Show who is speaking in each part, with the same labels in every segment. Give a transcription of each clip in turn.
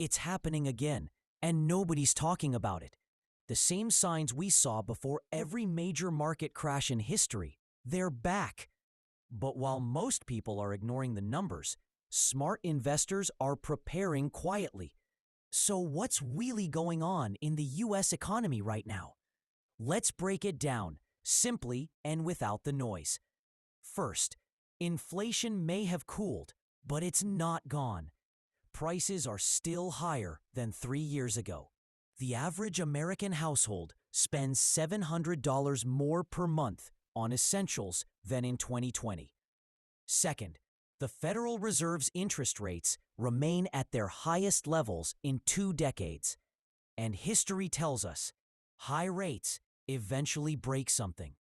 Speaker 1: It's happening again, and nobody's talking about it. The same signs we saw before every major market crash in history, they're back. But while most people are ignoring the numbers, smart investors are preparing quietly. So what's really going on in the U.S. economy right now? Let's break it down, simply and without the noise. First, inflation may have cooled, but it's not gone. Prices are still higher than 3 years ago. The average American household spends $700 more per month on essentials than in 2020. Second, the Federal Reserve's interest rates remain at their highest levels in 2 decades. And history tells us, high rates eventually break something.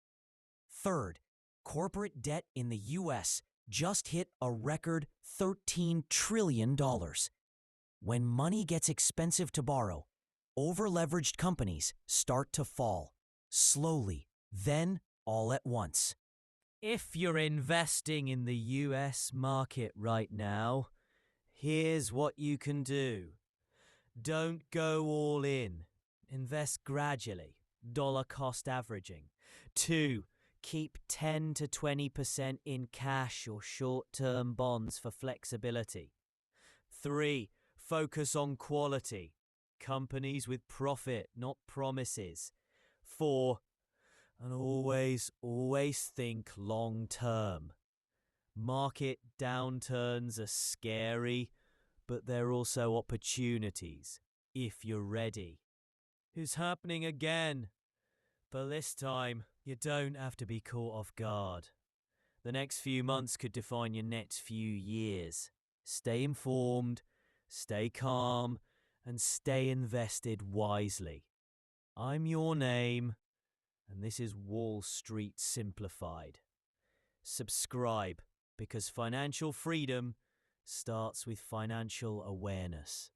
Speaker 1: Third, corporate debt in the U.S. just hit a record $13 trillion. When money gets expensive to borrow, over-leveraged companies start to fall, slowly, then all at once. If you're investing in the US market right now, here's what you can do. Don't go all in. Invest gradually, dollar cost averaging. 2. Keep 10 to 20% in cash or short-term bonds for flexibility. 3. Focus on quality. Companies with profit, not promises. 4. And always think long-term. Market downturns are scary, but they're also opportunities, if you're ready. It's happening again. But this time, you don't have to be caught off guard. The next few months could define your next few years. Stay informed, stay calm, and stay invested wisely. I'm your name, and this is Wall Street Simplified. Subscribe, because financial freedom starts with financial awareness.